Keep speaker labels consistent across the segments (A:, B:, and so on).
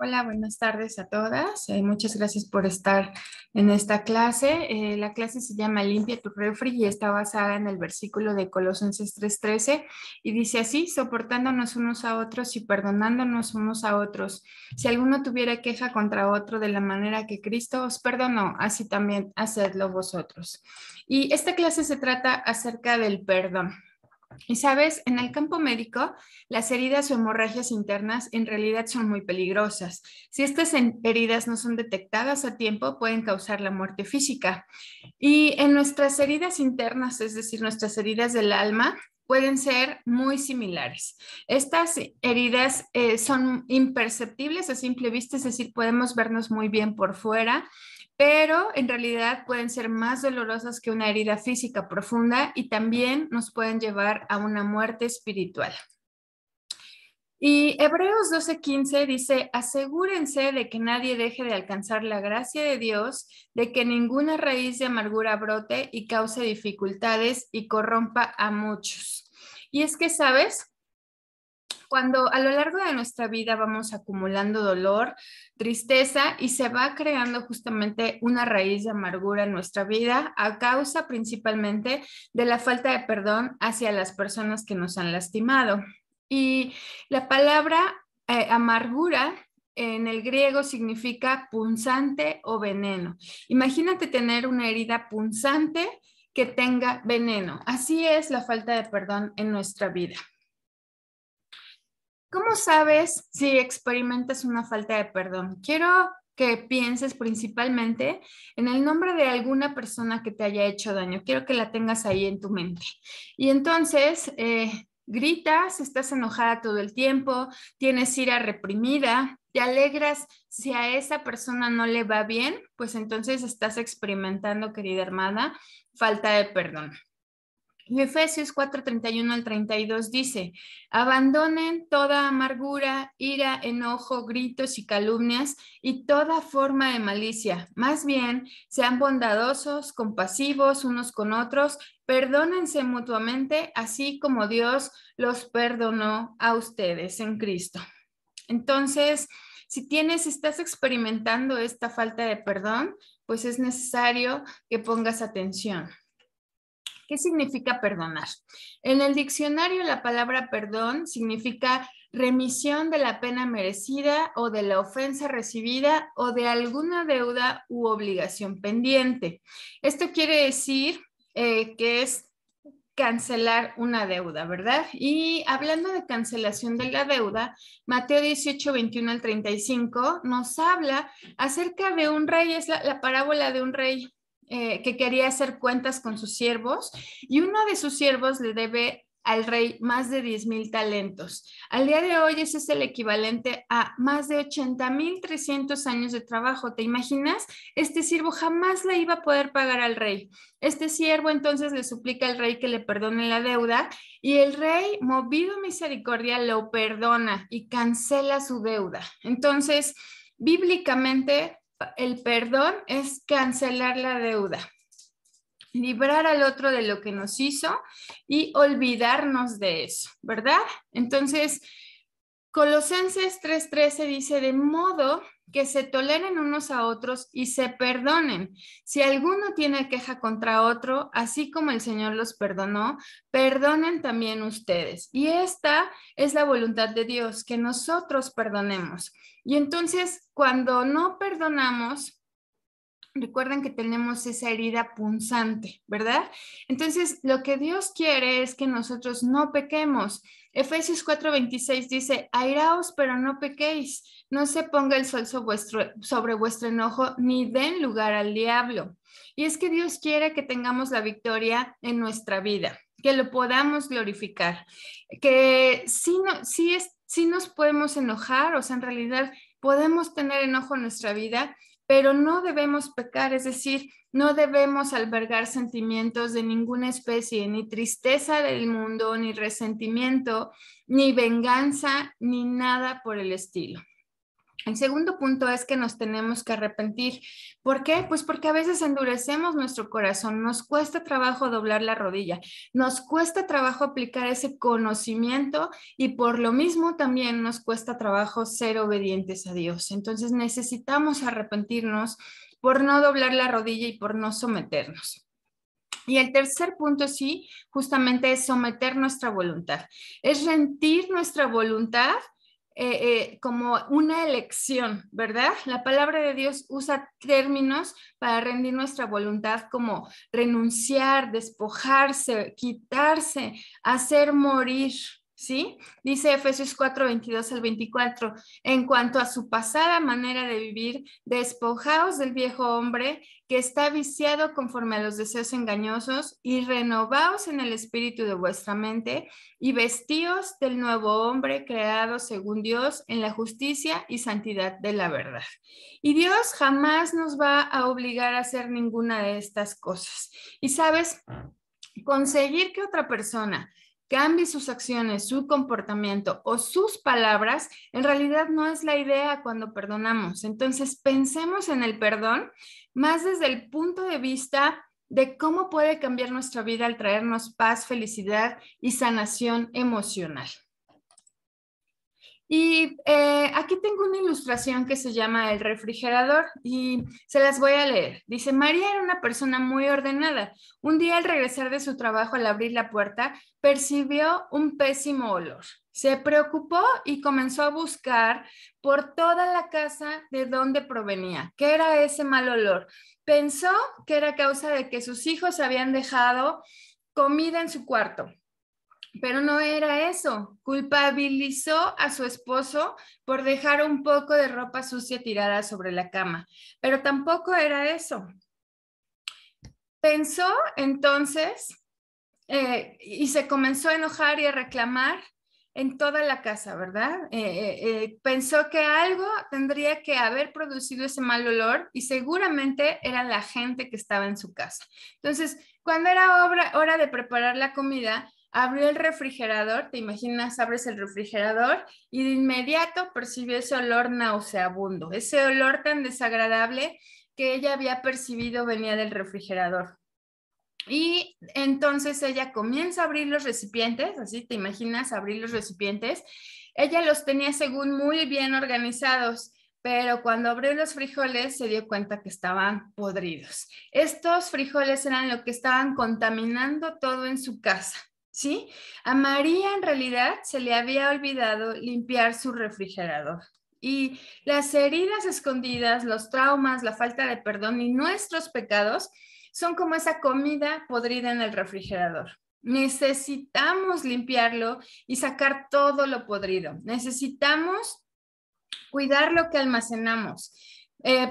A: Hola, buenas tardes a todas. Muchas gracias por estar en esta clase. La clase se llama Limpia tu refri y está basada en el versículo de Colosenses 3:13 y dice así: soportándonos unos a otros y perdonándonos unos a otros. Si alguno tuviera queja contra otro de la manera que Cristo os perdonó, así también hacedlo vosotros. Y esta clase se trata acerca del perdón. Y sabes, en el campo médico, las heridas o hemorragias internas en realidad son muy peligrosas. Si estas heridas no son detectadas a tiempo, pueden causar la muerte física. Y en nuestras heridas internas, es decir, nuestras heridas del alma, pueden ser muy similares. Estas heridas son imperceptibles a simple vista, es decir, podemos vernos muy bien por fuera, pero en realidad pueden ser más dolorosas que una herida física profunda y también nos pueden llevar a una muerte espiritual. Y Hebreos 12:15 dice: asegúrense de que nadie deje de alcanzar la gracia de Dios, de que ninguna raíz de amargura brote y cause dificultades y corrompa a muchos. Y es que, ¿sabes? Cuando a lo largo de nuestra vida vamos acumulando dolor, tristeza y se va creando justamente una raíz de amargura en nuestra vida a causa principalmente de la falta de perdón hacia las personas que nos han lastimado. Y la palabra amargura en el griego significa punzante o veneno. Imagínate tener una herida punzante que tenga veneno. Así es la falta de perdón en nuestra vida. ¿Cómo sabes si experimentas una falta de perdón? Quiero que pienses principalmente en el nombre de alguna persona que te haya hecho daño. Quiero que la tengas ahí en tu mente. Y entonces gritas, estás enojada todo el tiempo, tienes ira reprimida, te alegras si a esa persona no le va bien, pues entonces estás experimentando, querida hermana, falta de perdón. Y Efesios 4:31 al 32 dice: abandonen toda amargura, ira, enojo, gritos y calumnias y toda forma de malicia. Más bien, sean bondadosos, compasivos unos con otros, perdónense mutuamente, así como Dios los perdonó a ustedes en Cristo. Entonces, si estás experimentando esta falta de perdón, pues es necesario que pongas atención. ¿Qué significa perdonar? En el diccionario, la palabra perdón significa remisión de la pena merecida o de la ofensa recibida o de alguna deuda u obligación pendiente. Esto quiere decir que es cancelar una deuda, ¿verdad? Y hablando de cancelación de la deuda, Mateo 18:21 al 35 nos habla acerca de un rey, es la parábola de un rey que quería hacer cuentas con sus siervos y uno de sus siervos le debe al rey más de 10,000 talentos. Al día de hoy ese es el equivalente a más de 80,300 años de trabajo. ¿Te imaginas? Este siervo jamás le iba a poder pagar al rey. Este siervo entonces le suplica al rey que le perdone la deuda y el rey, movido a misericordia, lo perdona y cancela su deuda. Entonces, bíblicamente, el perdón es cancelar la deuda, librar al otro de lo que nos hizo y olvidarnos de eso, ¿verdad? Entonces, Colosenses 3:13 dice: de modo que se toleren unos a otros y se perdonen. Si alguno tiene queja contra otro, así como el Señor los perdonó, perdonen también ustedes. Y esta es la voluntad de Dios, que nosotros perdonemos. Y entonces, cuando no perdonamos, recuerden que tenemos esa herida punzante, ¿verdad? Entonces, lo que Dios quiere es que nosotros no pequemos. Efesios 4:26 dice: airaos, pero no pequéis. No se ponga el sol sobre vuestro enojo, ni den lugar al diablo. Y es que Dios quiere que tengamos la victoria en nuestra vida, que lo podamos glorificar, que sí nos podemos enojar, o sea, en realidad podemos tener enojo en nuestra vida, pero no debemos pecar, es decir, no debemos albergar sentimientos de ninguna especie, ni tristeza del mundo, ni resentimiento, ni venganza, ni nada por el estilo. El segundo punto es que nos tenemos que arrepentir. ¿Por qué? Pues porque a veces endurecemos nuestro corazón, nos cuesta trabajo doblar la rodilla, nos cuesta trabajo aplicar ese conocimiento y por lo mismo también nos cuesta trabajo ser obedientes a Dios. Entonces necesitamos arrepentirnos por no doblar la rodilla y por no someternos. Y el tercer punto, sí, justamente es someter nuestra voluntad, es rendir nuestra voluntad como una elección, ¿verdad? La palabra de Dios usa términos para rendir nuestra voluntad como renunciar, despojarse, quitarse, hacer morir. ¿Sí? Dice Efesios 4, 22 al 24, en cuanto a su pasada manera de vivir, despojaos del viejo hombre que está viciado conforme a los deseos engañosos y renovaos en el espíritu de vuestra mente y vestíos del nuevo hombre creado según Dios en la justicia y santidad de la verdad. Y Dios jamás nos va a obligar a hacer ninguna de estas cosas. Y sabes, conseguir que otra persona cambie sus acciones, su comportamiento o sus palabras, en realidad no es la idea cuando perdonamos. Entonces, pensemos en el perdón más desde el punto de vista de cómo puede cambiar nuestra vida al traernos paz, felicidad y sanación emocional. Y aquí tengo una ilustración que se llama el refrigerador y se las voy a leer. Dice, María era una persona muy ordenada. Un día al regresar de su trabajo, al abrir la puerta, percibió un pésimo olor. Se preocupó y comenzó a buscar por toda la casa de dónde provenía. ¿Qué era ese mal olor? Pensó que era causa de que sus hijos habían dejado comida en su cuarto. Pero no era eso. Culpabilizó a su esposo por dejar un poco de ropa sucia tirada sobre la cama. Pero tampoco era eso. Pensó entonces y se comenzó a enojar y a reclamar en toda la casa, ¿verdad? Pensó que algo tendría que haber producido ese mal olor y seguramente era la gente que estaba en su casa. Entonces, cuando era hora de preparar la comida, abrió el refrigerador, te imaginas, abres el refrigerador y de inmediato percibió ese olor nauseabundo, ese olor tan desagradable que ella había percibido venía del refrigerador. Y entonces ella comienza a abrir los recipientes, así te imaginas abrir los recipientes. Ella los tenía según muy bien organizados, pero cuando abrió los frijoles se dio cuenta que estaban podridos. Estos frijoles eran lo que estaban contaminando todo en su casa, ¿sí? A María en realidad se le había olvidado limpiar su refrigerador. Y las heridas escondidas, los traumas, la falta de perdón y nuestros pecados son como esa comida podrida en el refrigerador. Necesitamos limpiarlo y sacar todo lo podrido. Necesitamos cuidar lo que almacenamos.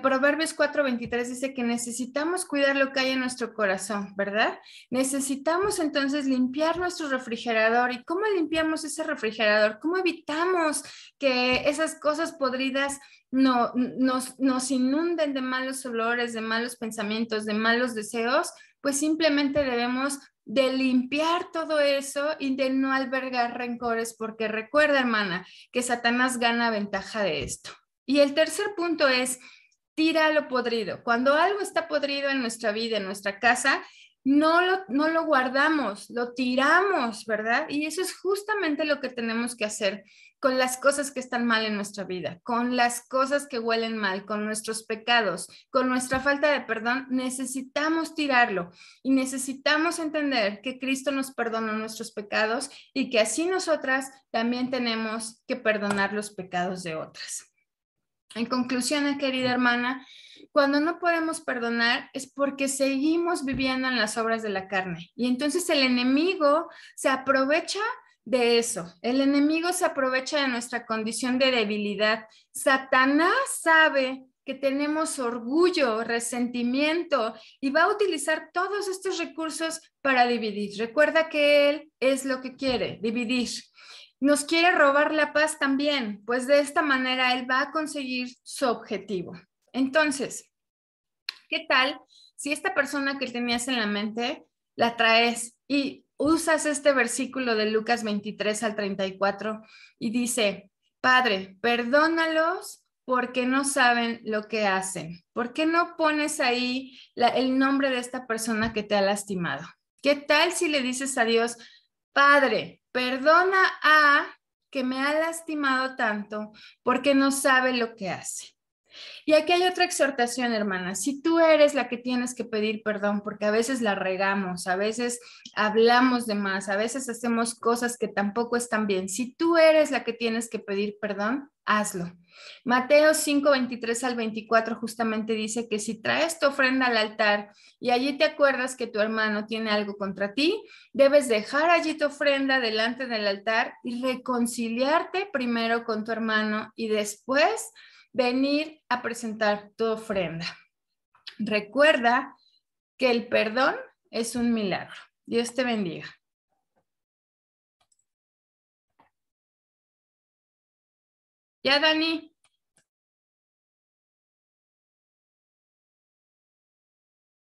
A: Proverbios 4:23 dice que necesitamos cuidar lo que hay en nuestro corazón, ¿verdad? Necesitamos entonces limpiar nuestro refrigerador. ¿Y cómo limpiamos ese refrigerador? ¿Cómo evitamos que esas cosas podridas nos inunden de malos olores, de malos pensamientos, de malos deseos? Pues simplemente debemos de limpiar todo eso y de no albergar rencores, porque recuerda, hermana, que Satanás gana ventaja de esto. Y el tercer punto es, tira lo podrido. Cuando algo está podrido en nuestra vida, en nuestra casa, no lo guardamos, lo tiramos, ¿verdad? Y eso es justamente lo que tenemos que hacer con las cosas que están mal en nuestra vida, con las cosas que huelen mal, con nuestros pecados, con nuestra falta de perdón. Necesitamos tirarlo y necesitamos entender que Cristo nos perdonó nuestros pecados y que así nosotras también tenemos que perdonar los pecados de otras. En conclusión, querida hermana, cuando no podemos perdonar es porque seguimos viviendo en las obras de la carne. Y entonces el enemigo se aprovecha de eso. El enemigo se aprovecha de nuestra condición de debilidad. Satanás sabe que tenemos orgullo, resentimiento y va a utilizar todos estos recursos para dividir. Recuerda que él es lo que quiere, dividir. Nos quiere robar la paz también, pues de esta manera él va a conseguir su objetivo. Entonces, ¿qué tal si esta persona que tenías en la mente la traes y usas este versículo de Lucas 23 al 34 y dice, Padre, perdónalos porque no saben lo que hacen. ¿Por qué no pones ahí el nombre de esta persona que te ha lastimado? ¿Qué tal si le dices a Dios, Padre, perdona a que me ha lastimado tanto porque no sabe lo que hace? Y aquí hay otra exhortación, hermana. Si tú eres la que tienes que pedir perdón, porque a veces la regamos, a veces hablamos de más, a veces hacemos cosas que tampoco están bien. Si tú eres la que tienes que pedir perdón, hazlo. Mateo 5:23 al 24 justamente dice que si traes tu ofrenda al altar y allí te acuerdas que tu hermano tiene algo contra ti, debes dejar allí tu ofrenda delante del altar y reconciliarte primero con tu hermano y después venir a presentar tu ofrenda. Recuerda que el perdón es un milagro. Dios te bendiga. Ya, Dani.